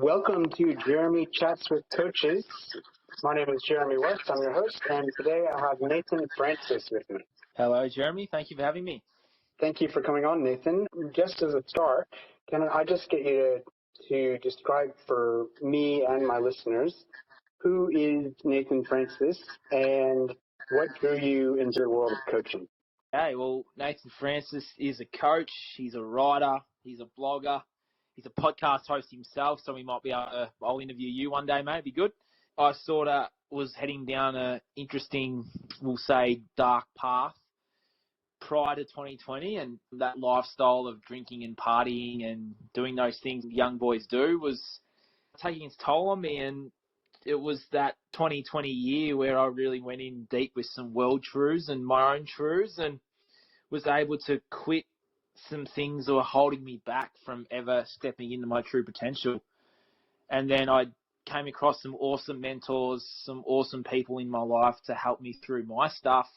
Welcome to Jeremy Chats with Coaches. My name is Jeremy West. I'm your host, and today I have Nathan Francis with me. Hello, Jeremy. Thank you for having me. Thank you for coming on, Nathan. Just as a start, can I just get you to describe for me and my listeners who is Nathan Francis and what drew you into the world of coaching? Okay, well, Nathan Francis is a coach. He's a writer. He's a blogger. He's a podcast host himself, so we might be able to, I'll interview you one day, mate. It'd be good. I sort of was heading down an interesting, we'll say, dark path prior to 2020, and that lifestyle of drinking and partying and doing those things young boys do was taking its toll on me. And it was that 2020 year where I really went in deep with some world truths and my own truths and was able to quit some things that were holding me back from ever stepping into my true potential. And then I came across some awesome mentors, some awesome people in my life to help me through my stuff,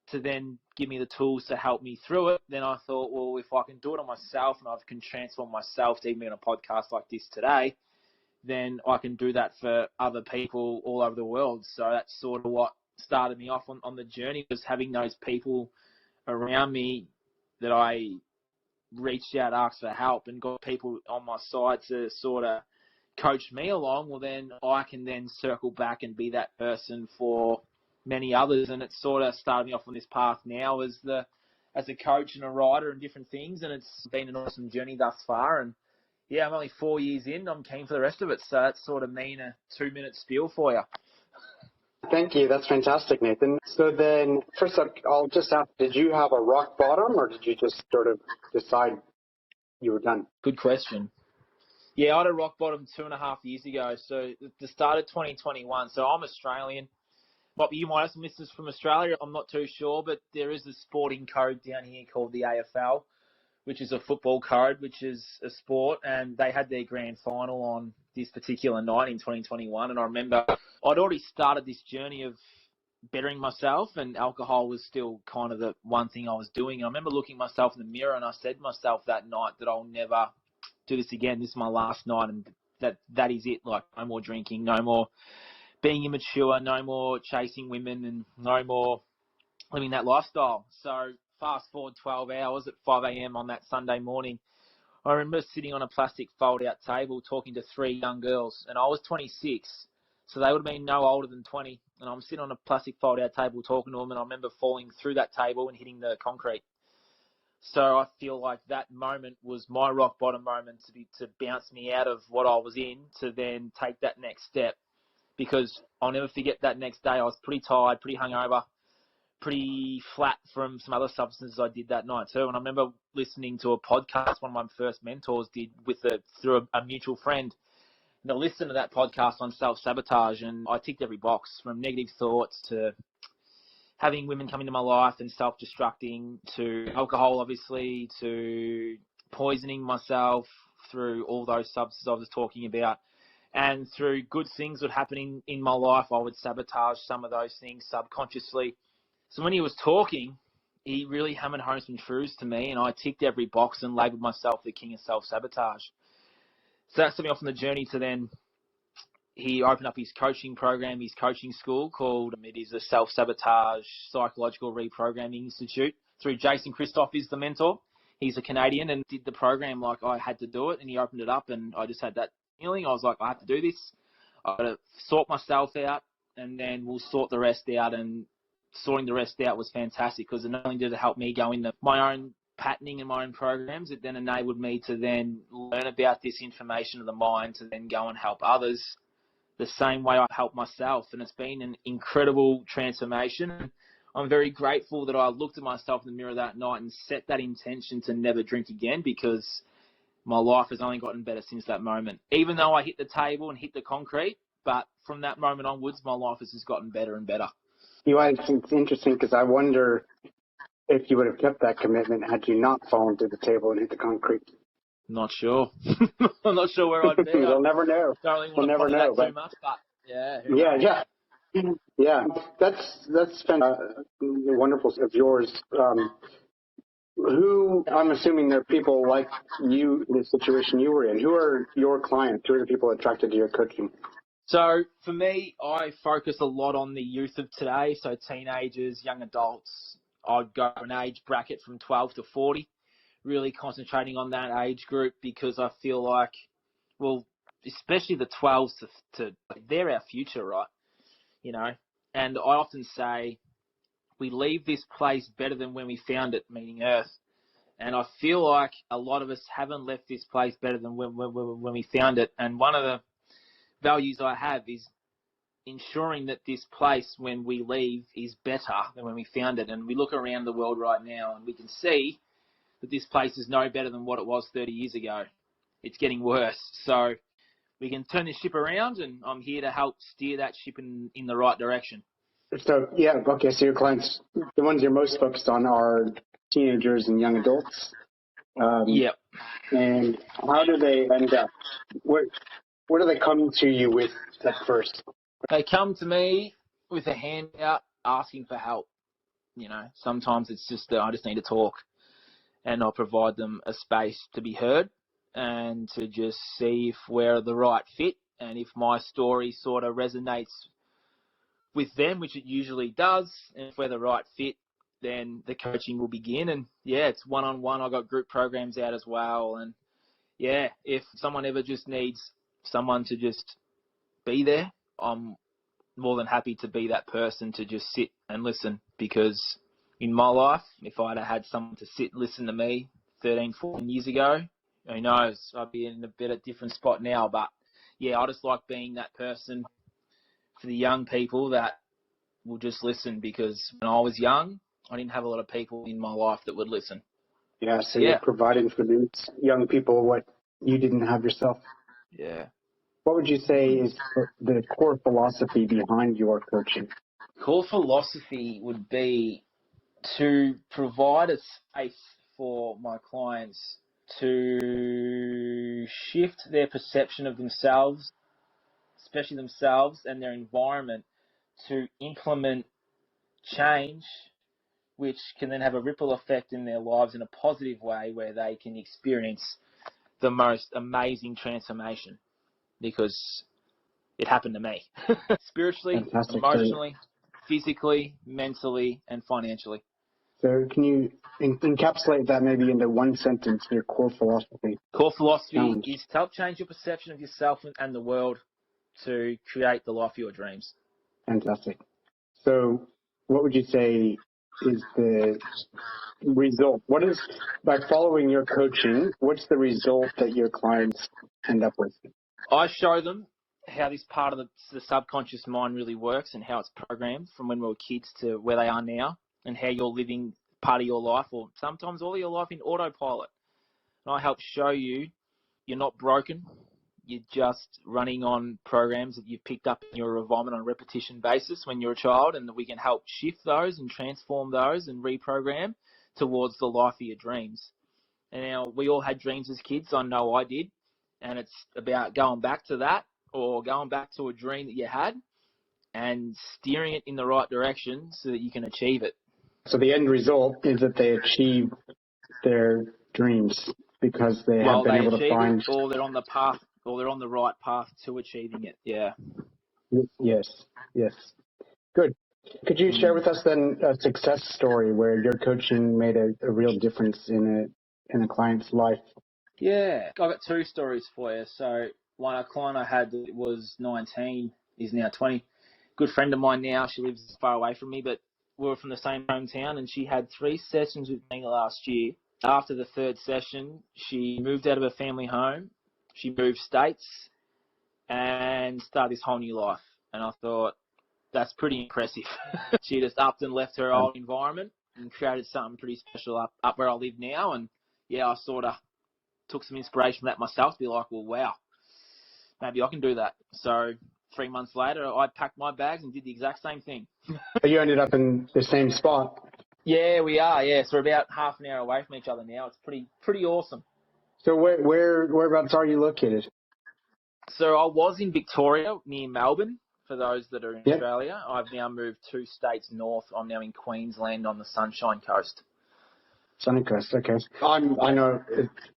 to then give me the tools to help me through it. Then I thought, well, if I can do it on myself and I can transform myself to even be on a podcast like this today, then I can do that for other people all over the world. So that's sort of what started me off on the journey, was having those people around me that I reached out, asked for help, and got people on my side to sort of coach me along. Well, then I can then circle back and be that person for many others. And it sort of started me off on this path now as a coach and a writer and different things. And it's been an awesome journey thus far. And yeah, I'm only 4 years in. I'm keen for the rest of it. So that's sort of me in a 2-minute spiel for you. Thank you. That's fantastic, Nathan. So then, first up, I'll just ask, did you have a rock bottom or did you just sort of decide you were done? Good question. Yeah, I had a rock bottom 2.5 years ago. So the start of 2021. So I'm Australian. You might have some listeners from Australia. I'm not too sure, but there is a sporting code down here called the AFL, which is a football code, which is a sport, and they had their grand final on this particular night in 2021. And I remember I'd already started this journey of bettering myself, and alcohol was still kind of the one thing I was doing. And I remember looking at myself in the mirror, and I said to myself that night that I'll never do this again. This is my last night, and that is it. Like, no more drinking, no more being immature, no more chasing women, and no more living that lifestyle. So fast forward 12 hours at 5 a.m. on that Sunday morning, I remember sitting on a plastic fold-out table talking to 3 young girls, and I was 26, so they would have been no older than 20, and I'm sitting on a plastic fold-out table talking to them, and I remember falling through that table and hitting the concrete. So I feel like that moment was my rock bottom moment to bounce me out of what I was in to then take that next step, because I'll never forget that next day. I was pretty tired, pretty hungover, pretty flat from some other substances I did that night too. And I remember listening to a podcast one of my first mentors did through a mutual friend. And I listened to that podcast on self-sabotage, and I ticked every box, from negative thoughts to having women come into my life and self-destructing, to alcohol, obviously, to poisoning myself through all those substances I was talking about. And through good things that happening in my life, I would sabotage some of those things subconsciously. So when he was talking, he really hammered home some truths to me, and I ticked every box and labelled myself the king of self-sabotage. So that set me off on the journey to then, he opened up his coaching program, his coaching school called, it is a Self-Sabotage Psychological Reprogramming Institute. Through Jason Christoph is the mentor. He's a Canadian and did the program like I had to do it, and he opened it up, and I just had that feeling. I was like, I have to do this. I've got to sort myself out, and then we'll sort the rest out. And sorting the rest out was fantastic, because not only did it help me go into my own patterning and my own programs, it then enabled me to then learn about this information of the mind to then go and help others the same way I help myself. And it's been an incredible transformation. I'm very grateful that I looked at myself in the mirror that night and set that intention to never drink again, because my life has only gotten better since that moment. Even though I hit the table and hit the concrete, but from that moment onwards, my life has just gotten better and better. It's interesting, because I wonder if you would have kept that commitment had you not fallen through the table and hit the concrete. Not sure. I'm not sure where I'd be. We'll never know. Don't really want to never know that too much, but yeah. Yeah, that's been wonderful of yours. Who, I'm assuming they're people like you, the situation you were in. Who are your clients? Who are the people attracted to your coaching? So for me, I focus a lot on the youth of today, so teenagers, young adults. I'd go an age bracket from 12 to 40, really concentrating on that age group because I feel like, well, especially the 12s they're our future, right? You know, and I often say we leave this place better than when we found it, meaning Earth. And I feel like a lot of us haven't left this place better than when we found it. And one of the values I have is ensuring that this place, when we leave, is better than when we found it. And we look around the world right now and we can see that this place is no better than what it was 30 years ago. It's getting worse. So we can turn this ship around, and I'm here to help steer that ship in the right direction. So, yeah, okay, so your clients, the ones you're most focused on are teenagers and young adults. Yep. And how do they end up? What do they come to you with at first? They come to me with a hand out asking for help. You know, sometimes it's just that I just need to talk, and I'll provide them a space to be heard and to just see if we're the right fit and if my story sort of resonates with them, which it usually does. And if we're the right fit, then the coaching will begin. And yeah, it's one-on-one. I've got group programs out as well. And yeah, if someone ever just needs someone to just be there, I'm more than happy to be that person to just sit and listen, because in my life, if I'd have had someone to sit and listen to me 13, 14 years ago, who knows, I'd be in a bit of a different spot now. But yeah, I just like being that person for the young people that will just listen, because when I was young, I didn't have a lot of people in my life that would listen. Yeah, so you're Yeah. providing for these young people what you didn't have yourself. Yeah. What would you say is the core philosophy behind your coaching? Core philosophy would be to provide a space for my clients to shift their perception of themselves, especially themselves and their environment, to implement change, which can then have a ripple effect in their lives in a positive way, where they can experience the most amazing transformation, because it happened to me. Spiritually, Fantastic. emotionally, physically, mentally, and financially. So can you encapsulate that maybe into one sentence, your core philosophy? Core philosophy Challenge. is to help change your perception of yourself and the world to create the life of your dreams. Fantastic. So what would you say is the result? What is, by following your coaching, what's the result that your clients end up with? I show them how this part of the subconscious mind really works and how it's programmed from when we were kids to where they are now, and how you're living part of your life, or sometimes all of your life, in autopilot. And I help show you you're not broken. You're just running on programs that you've picked up in your environment on a repetition basis when you're a child, and that we can help shift those and transform those and reprogram towards the life of your dreams. And now, we all had dreams as kids. I know I did. And it's about going back to that, or going back to a dream that you had and steering it in the right direction so that you can achieve it. So the end result is that they achieve their dreams because they have Well, been they able to achieve it, find. or they're on the path, or they're on the right path to achieving it. Yeah. Yes, yes. Good. Could you share with us then a success story where your coaching made a real difference in a client's life? Yeah. I've got two stories for you. So one, a client I had that was 19 is now 20. Good friend of mine now. She lives far away from me, but we were from the same hometown, and she had 3 sessions with me last year. After the third session, she moved out of her family home. She moved states and started this whole new life. And I thought, that's pretty impressive. She just upped and left her old environment and created something pretty special up where I live now. And yeah, I sort of took some inspiration from that myself to be like, well, wow, maybe I can do that. So 3 months later, I packed my bags and did the exact same thing. But you ended up in the same spot. Yeah, we are. Yeah, so we're about half an hour away from each other now. It's pretty awesome. So whereabouts are you located? So I was in Victoria, near Melbourne, for those that are in Yep. Australia. I've now moved 2 states north. I'm now in Queensland on the Sunshine Coast. Sunny Coast, okay. I know,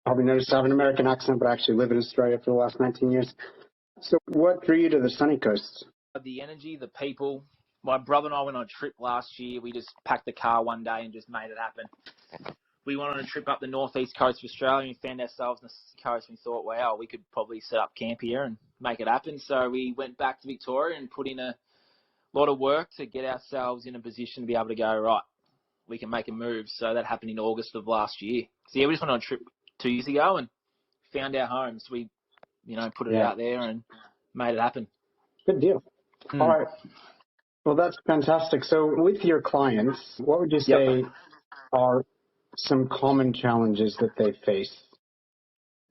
probably noticed I have an American accent, but I actually live in Australia for the last 19 years. So what drew you to the Sunny Coast? The energy, the people. My brother and I went on a trip last year. We just packed the car one day and just made it happen. We went on a trip up the northeast coast of Australia and found ourselves on the coast and thought, wow, we could probably set up camp here and make it happen. So we went back to Victoria and put in a lot of work to get ourselves in a position to be able to go, right, we can make a move. So that happened in August of last year. So yeah, we just went on a trip 2 years ago and found our home. So we, put it out there and made it happen. Good deal. All right. Well, that's fantastic. So with your clients, what would you say are some common challenges that they face?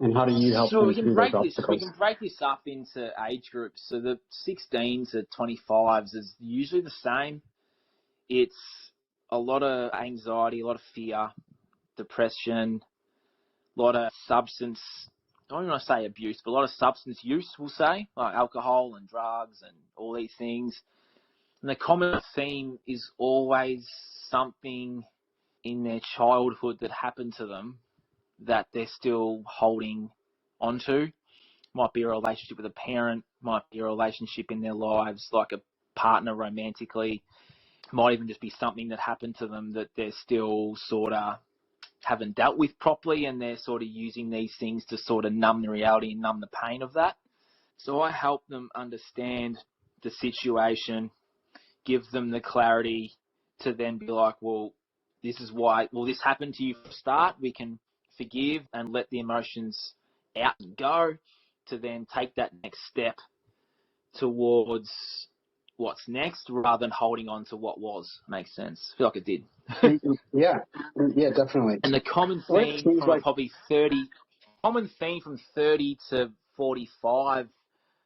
And how do you help them through those obstacles? We can break this up into age groups. So the 16 to 25s is usually the same. It's a lot of anxiety, a lot of fear, depression, a lot of substance, I don't want to say abuse, but a lot of substance use, we'll say, like alcohol and drugs and all these things. And the common theme is always something in their childhood that happened to them that they're still holding onto. Might be a relationship with a parent, might be a relationship in their lives, like a partner romantically, might even just be something that happened to them that they're still sort of haven't dealt with properly, and they're sort of using these things to sort of numb the reality and numb the pain of that. So I help them understand the situation, give them the clarity to then be like, well, this is why, this happened to you from the start. We can forgive and let the emotions out and go to then take that next step towards what's next rather than holding on to what was. Makes sense. I feel like it did. Yeah, definitely. And the common theme from probably 30, from 30 to 45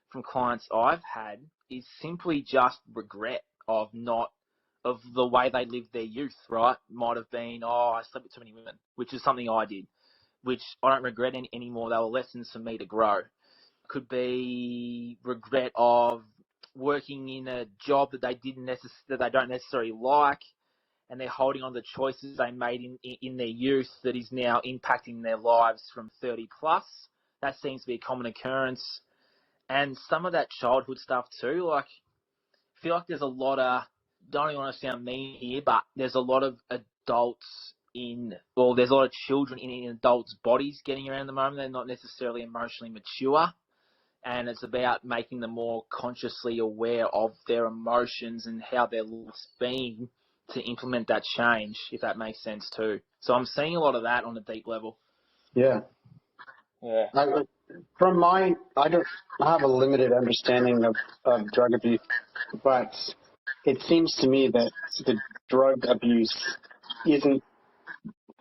from clients I've had is simply just regret of the way they lived their youth, right? Might have been, I slept with too many women, which is something I did, which I don't regret anymore. They were lessons for me to grow. Could be regret of working in a job that they don't necessarily like, and they're holding on to choices they made in their youth that is now impacting their lives from 30 plus. That seems to be a common occurrence. And some of that childhood stuff too, like, I feel like there's a lot of, don't even want to sound mean here, but there's a lot of there's a lot of children in adults' bodies getting around at the moment. They're not necessarily emotionally mature. And it's about making them more consciously aware of their emotions and how their life's been to implement that change, if that makes sense too. So I'm seeing a lot of that on a deep level. Yeah. I have a limited understanding of drug abuse, but it seems to me that the drug abuse isn't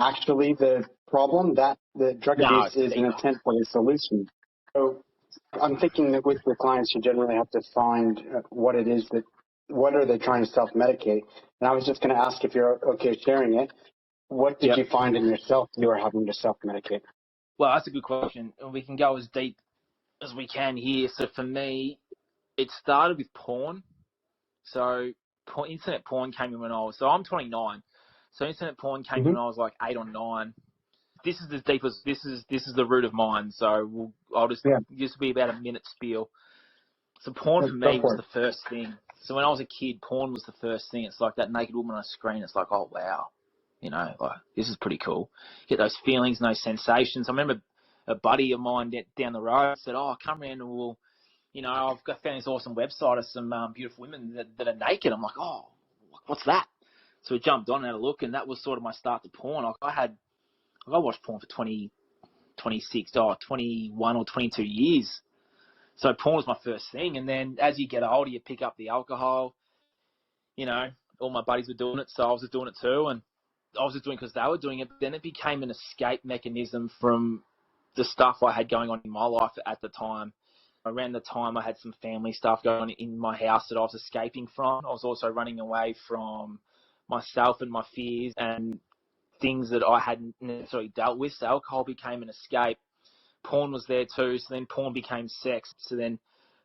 actually the problem, that the drug abuse is an attempt for a solution. So I'm thinking that with your clients, you generally have to find what are they trying to self-medicate? And I was just going to ask if you're okay sharing it. What did you find in yourself you were having to self-medicate? Well, that's a good question. We can go as deep as we can here. So for me, it started with porn. So internet porn came in I'm 29. So internet porn came in when I was like 8 or 9. This is as deep as this is the root of mine. So I'll just be about a minute spiel. So porn for me was the first thing. So when I was a kid, porn was the first thing. It's like that naked woman on a screen. It's like, oh wow, like this is pretty cool. Get those feelings and those sensations. I remember a buddy of mine down the road said, oh, come around and we'll, I've found this awesome website of some beautiful women that are naked. I'm like, oh, what's that? So we jumped on and had a look, and that was sort of my start to porn. I watched porn for 21 or 22 years. So porn was my first thing. And then as you get older, you pick up the alcohol. All my buddies were doing it, so I was just doing it too. And I was just doing it because they were doing it. But then it became an escape mechanism from the stuff I had going on in my life at the time. Around the time I had some family stuff going on in my house that I was escaping from. I was also running away from myself and my fears and things that I hadn't necessarily dealt with. So alcohol became an escape. Porn was there too. So then porn became sex. So then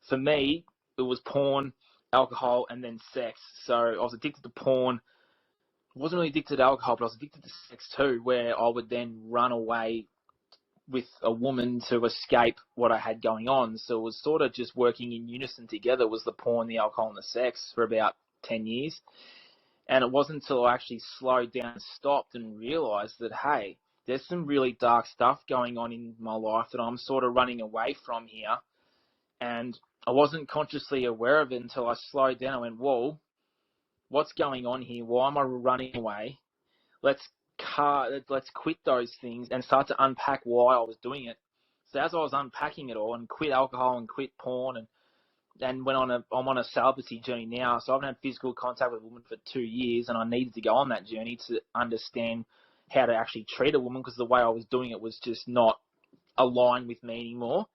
for me, it was porn, alcohol, and then sex. So I was addicted to porn. wasn't really addicted to alcohol, but I was addicted to sex too, where I would then run away with a woman to escape what I had going on. So it was sort of just working in unison together, was the porn, the alcohol, and the sex for about 10 years. And it wasn't until I actually slowed down and stopped and realized that, hey, there's some really dark stuff going on in my life that I'm sort of running away from here. And I wasn't consciously aware of it until I slowed down and went, whoa, what's going on here? Why am I running away? Let's quit those things and start to unpack why I was doing it. So as I was unpacking it all and quit alcohol and quit porn and I'm on a celibacy journey now. So I haven't had physical contact with a woman for 2 years, and I needed to go on that journey to understand how to actually treat a woman, because the way I was doing it was just not aligned with me anymore.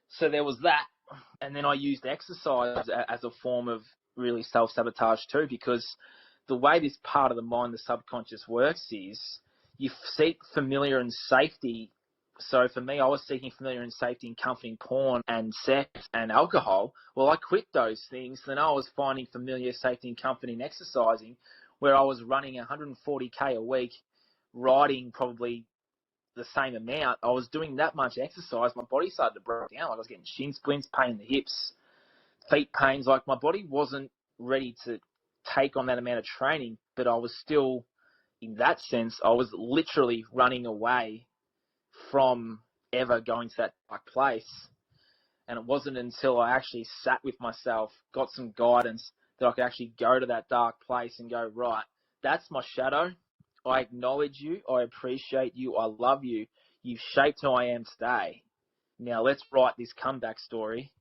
So there was that. And then I used exercise as a form of really self-sabotage too, because the way this part of the mind, the subconscious, works is you seek familiar and safety. So for me, I was seeking familiar and safety in comforting porn and sex and alcohol. Well, I quit those things. Then I was finding familiar, safety and comfort in exercising, where I was running 140K a week, riding probably the same amount. I was doing that much exercise. My body started to break down. Like I was getting shin splints, pain in the hips, feet pains. Like my body wasn't ready to take on that amount of training, but I was still, in that sense, I was literally running away from ever going to that dark place. And it wasn't until I actually sat with myself, got some guidance, that I could actually go to that dark place and go, right, that's my shadow. I acknowledge you. I appreciate you. I love you. You've shaped who I am today. Now let's write this comeback story.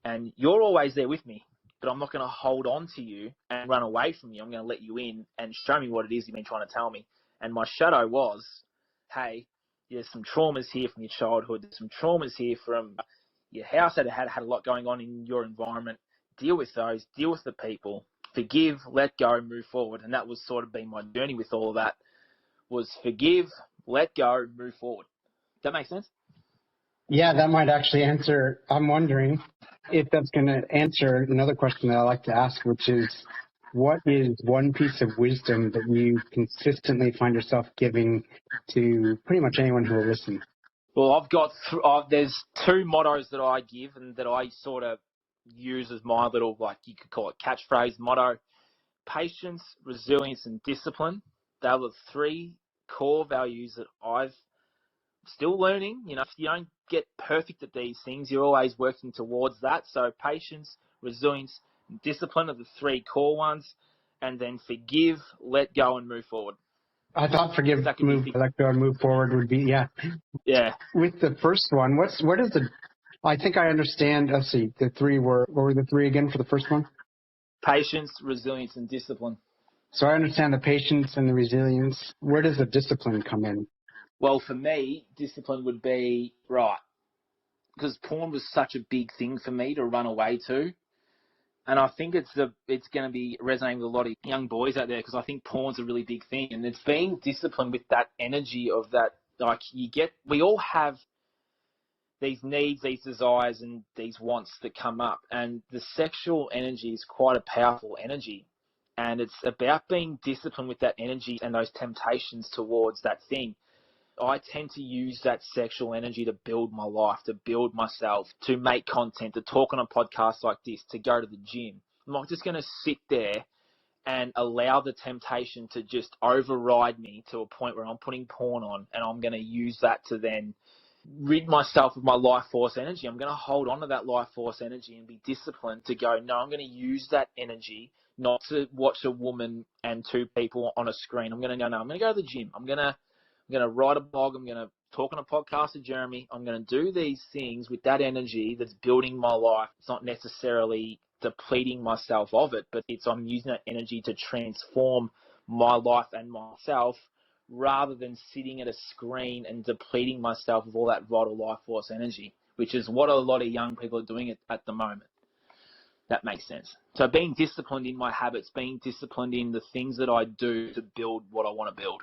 And you're always there with me, but I'm not going to hold on to you and run away from you. I'm going to let you in and show me what it is you've been trying to tell me. And my shadow was, hey, there's some traumas here from your childhood. There's some traumas here from your house that had a lot going on in your environment. Deal with those. Deal with the people. Forgive, let go, move forward. And that was sort of been my journey with all of that, was forgive, let go, move forward. That makes sense? Yeah, that might actually answer. I'm wondering if that's going to answer another question that I like to ask, which is, what is one piece of wisdom that you consistently find yourself giving to pretty much anyone who will listen? Well, there's two mottos that I give and that I sort of use as my little, like you could call it catchphrase motto: patience, resilience, and discipline. They are the three core values that I've still learning. You know, if you don't get perfect at these things, you're always working towards that. So patience, resilience, and discipline are the three core ones. And then forgive, let go, and move forward. I thought forgive, That could move, be, let go, and move forward would be, yeah. yeah. With the first one, what is the, I think I understand, let's see, what were the three again for the first one? Patience, resilience, and discipline. So I understand the patience and the resilience. Where does the discipline come in? Well, for me, discipline would be, right, because porn was such a big thing for me to run away to. And I think it's going to be resonating with a lot of young boys out there, because I think porn's a really big thing. And it's being disciplined with that energy of that, like we all have these needs, these desires, and these wants that come up. And the sexual energy is quite a powerful energy. And it's about being disciplined with that energy and those temptations towards that thing. I tend to use that sexual energy to build my life, to build myself, to make content, to talk on a podcast like this, to go to the gym. I'm not just going to sit there and allow the temptation to just override me to a point where I'm putting porn on, and I'm going to use that to then rid myself of my life force energy. I'm going to hold on to that life force energy and be disciplined to go, no, I'm going to use that energy not to watch a woman and two people on a screen. I'm going to go, no, I'm going to go to the gym. I'm going to write a blog. I'm going to talk on a podcast to Jeremy. I'm going to do these things with that energy that's building my life. It's not necessarily depleting myself of it, but I'm using that energy to transform my life and myself, rather than sitting at a screen and depleting myself of all that vital life force energy, which is what a lot of young people are doing at the moment. That makes sense. So being disciplined in my habits, being disciplined in the things that I do to build what I want to build.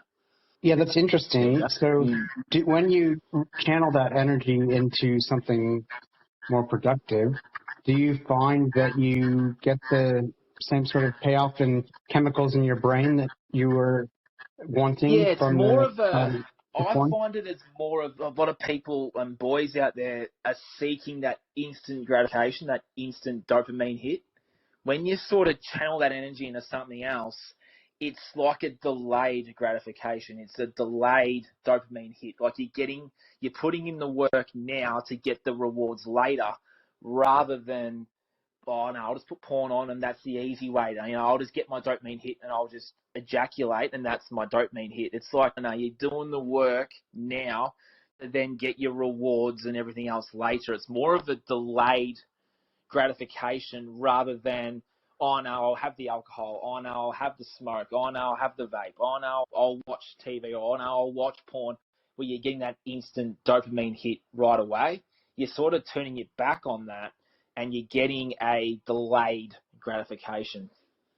Yeah, that's interesting. So when you channel that energy into something more productive, do you find that you get the same sort of payoff in chemicals in your brain that you were wanting Yeah, it's from more the of a. the I porn? find it as more of a lot of people and boys out there are seeking that instant gratification, that instant dopamine hit. When you sort of channel that energy into something else, it's like a delayed gratification. It's a delayed dopamine hit. Like you're putting in the work now to get the rewards later, rather than, oh no, I'll just put porn on and that's the easy way. I'll just get my dopamine hit and I'll just ejaculate and that's my dopamine hit. It's like, no, you're doing the work now to then get your rewards and everything else later. It's more of a delayed gratification rather than, oh no, I'll have the alcohol, oh no, I'll have the smoke, oh no, I'll have the vape, oh no, I'll watch TV, oh no, I'll watch porn, where you're getting that instant dopamine hit right away. You're sort of turning it back on that and you're getting a delayed gratification.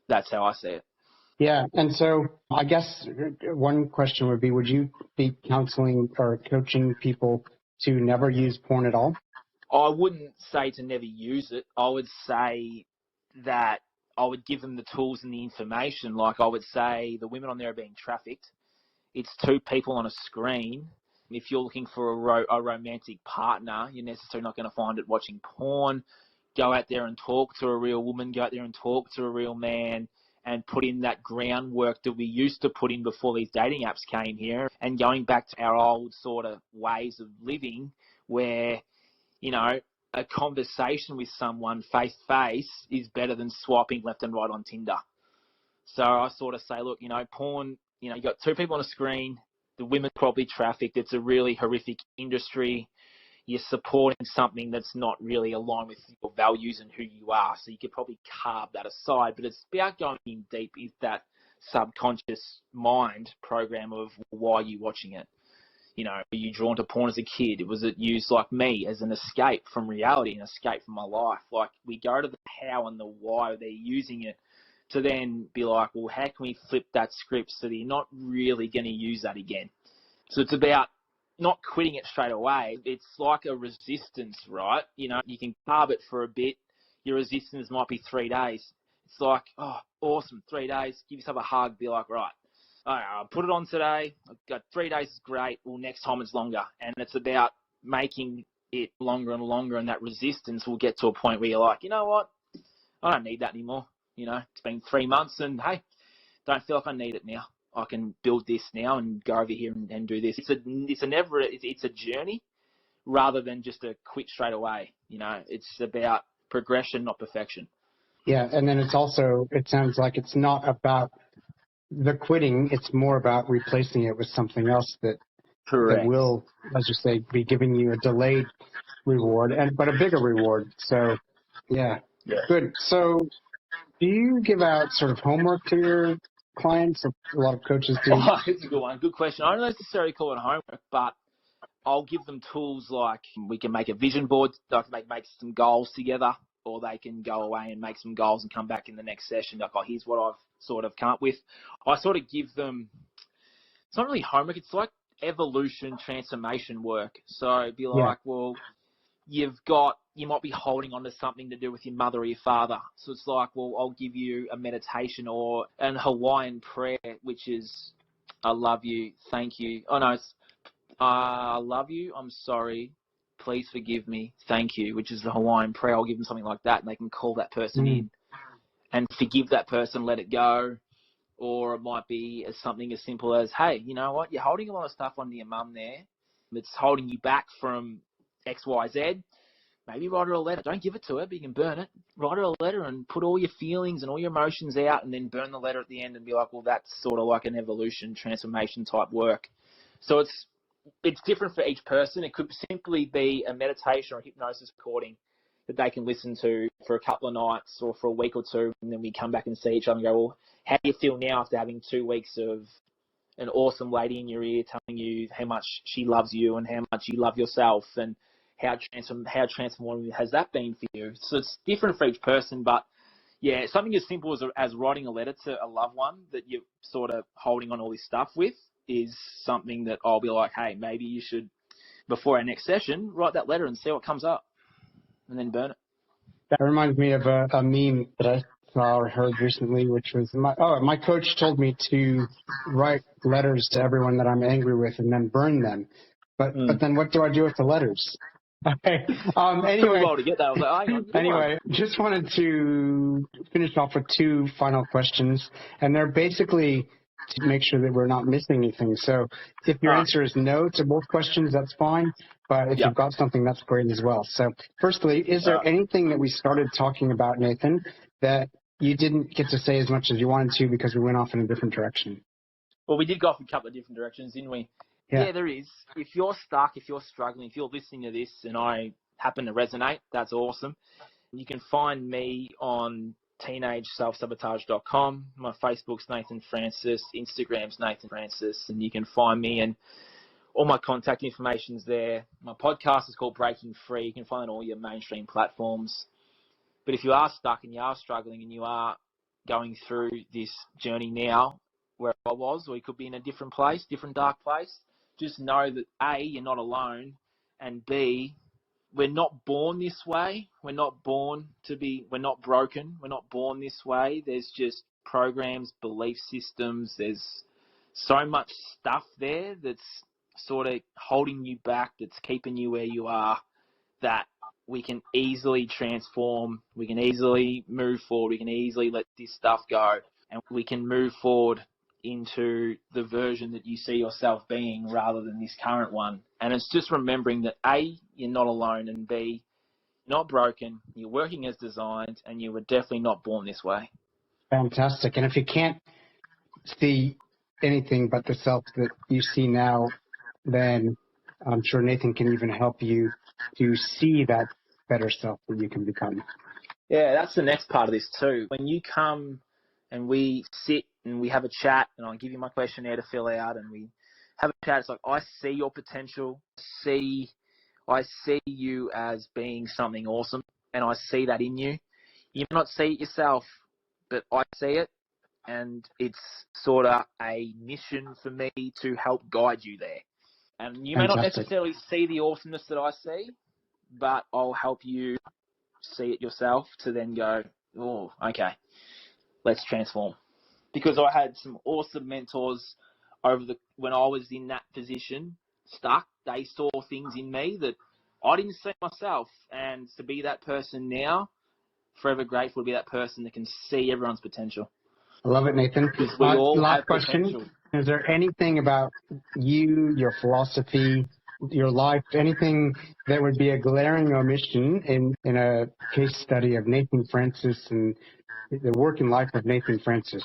That's how I see it. Yeah. And so I guess one question would be, would you be counseling or coaching people to never use porn at all? I wouldn't say to never use it. I would say that I would give them the tools and the information. Like I would say the women on there are being trafficked. It's two people on a screen. If you're looking for a romantic partner, you're necessarily not going to find it watching porn. Go out there and talk to a real woman. Go out there and talk to a real man and put in that groundwork that we used to put in before these dating apps came here, and going back to our old sort of ways of living where, a conversation with someone face to face is better than swiping left and right on Tinder. So I sort of say, look, porn, you got two people on a screen, the women probably trafficked. It's a really horrific industry. You're supporting something that's not really aligned with your values and who you are. So you could probably carve that aside. But it's about going in deep with that subconscious mind program of why you're watching it. Were you drawn to porn as a kid? Was it used like me as an escape from reality, an escape from my life? Like we go to the how and the why they're using it to then be like, well, how can we flip that script so that you're not really going to use that again? So it's about not quitting it straight away. It's like a resistance, right? You can carve it for a bit. Your resistance might be 3 days. It's like, oh, awesome, 3 days. Give yourself a hug. Be like, right, all right, I'll put it on today. I've got 3 days is great. Well, next time it's longer. And it's about making it longer and longer, and that resistance will get to a point where you're like, you know what? I don't need that anymore. It's been 3 months and, hey, don't feel like I need it now. I can build this now and go over here and do this. It's a journey rather than just a quit straight away. It's about progression, not perfection. Yeah. And then it sounds like it's not about the quitting. It's more about replacing it with something else that Correct. will, as you say, be giving you a delayed reward but a bigger reward. So yeah, good. So do you give out sort of homework to your clients? A lot of coaches do. Oh, it's a good one. Good question. I don't necessarily call it homework, but I'll give them tools like we can make a vision board, like make some goals together, or they can go away and make some goals and come back in the next session. Like, oh, here's what I've sort of come up with. I sort of give them, it's not really homework, it's like evolution, transformation work. So it'd be like, well, you might be holding on to something to do with your mother or your father. So it's like, well, I'll give you a meditation or an Hawaiian prayer, which is, I love you, thank you. Oh no, it's, I love you, I'm sorry, please forgive me, thank you, which is the Hawaiian prayer. I'll give them something like that, and they can call that person in and forgive that person, let it go. Or it might be something as simple as, hey, you know what, you're holding a lot of stuff onto your mum there. It's holding you back from X, Y, Z. Maybe write her a letter. Don't give it to her, but you can burn it. Write her a letter and put all your feelings and all your emotions out, and then burn the letter at the end and be like, well, that's sort of like an evolution, transformation type work. So it's different for each person. It could simply be a meditation or a hypnosis recording that they can listen to for a couple of nights or for a week or two, and then we come back and see each other and go, well, how do you feel now after having 2 weeks of an awesome lady in your ear telling you how much she loves you and how much you love yourself, and how transformative has that been for you? So it's different for each person, but yeah, something as simple as writing a letter to a loved one that you're sort of holding on all this stuff with is something that I'll be like, hey, maybe you should, before our next session, write that letter and see what comes up, and then burn it. That reminds me of a meme that I saw or heard recently, which was my coach told me to write letters to everyone that I'm angry with and then burn them. But then what do I do with the letters? Okay. Took me a while to get that. I was like, hang on. Anyway, just wanted to finish off with two final questions, and they're basically to make sure that we're not missing anything. So if your answer is no to both questions, that's fine. But if you've got something, that's great as well. So firstly, is there anything that we started talking about, Nathan, that you didn't get to say as much as you wanted to because we went off in a different direction? Well, we did go off in a couple of different directions, didn't we? Yeah, there is. If you're stuck, if you're struggling, if you're listening to this and I happen to resonate, that's awesome. You can find me on teenageselfsabotage.com. My Facebook's Nathan Francis, Instagram's Nathan Francis, and you can find me, and all my contact information's there. My podcast is called Breaking Free. You can find it on all your mainstream platforms. But if you are stuck and you are struggling and you are going through this journey now where I was, or you could be in a different place, different dark place, just know that A, you're not alone, and B, we're not born this way. We're not born to be, we're not broken. We're not born this way. There's just programs, belief systems. There's so much stuff there that's sort of holding you back, that's keeping you where you are, that we can easily transform. We can easily move forward. We can easily let this stuff go, and we can move forward into the version that you see yourself being rather than this current one. And it's just remembering that A, you're not alone, and B, you're not broken, you're working as designed, and you were definitely not born this way. Fantastic. And if you can't see anything but the self that you see now, then I'm sure Nathan can even help you to see that better self that you can become. Yeah, that's the next part of this too. When you come and we sit and we have a chat, and I'll give you my questionnaire to fill out, and we have a chat, it's like, I see your potential. I see you as being something awesome, and I see that in you. You may not see it yourself, but I see it, and it's sort of a mission for me to help guide you there. And you may not necessarily see the awesomeness that I see, but I'll help you see it yourself to then go, oh, okay, let's transform. Because I had some awesome mentors when I was in that position, stuck. They saw things in me that I didn't see myself. And to be that person now, forever grateful to be that person that can see everyone's potential. I love it, Nathan. We all last have question. Potential. Is there anything about you, your philosophy, your life, anything that would be a glaring omission in a case study of Nathan Francis and the work and life of Nathan Francis?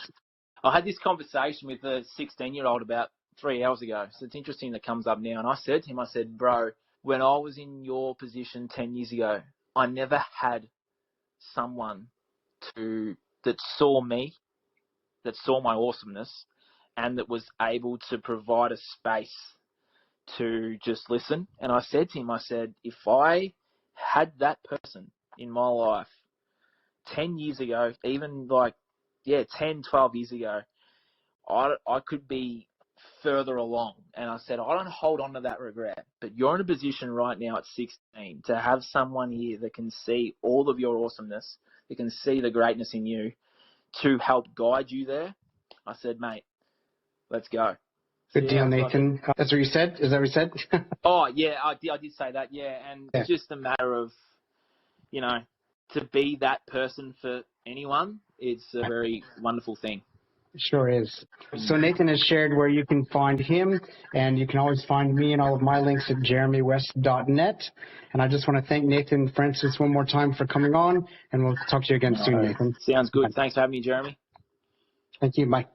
I had this conversation with a 16-year-old about 3 hours ago. So it's interesting that comes up now. And I said to him, bro, when I was in your position 10 years ago, I never had someone that saw me, that saw my awesomeness, and that was able to provide a space to just listen. And I said to him, if I had that person in my life 10 years ago, even 10, 12 years ago, I could be further along. And I said, I don't hold on to that regret, but you're in a position right now at 16 to have someone here that can see all of your awesomeness, that can see the greatness in you, to help guide you there. I said, mate, let's go. Good deal, Nathan. That's what you said? Is that what you said? Oh, yeah, I did say that, yeah. And it's just a matter of, to be that person for anyone, it's a very wonderful thing. It sure is. So Nathan has shared where you can find him, and you can always find me and all of my links at jeremywest.net. And I just want to thank Nathan Francis one more time for coming on, and we'll talk to you again soon, Nathan. Sounds good. Thanks for having me, Jeremy. Thank you. Bye.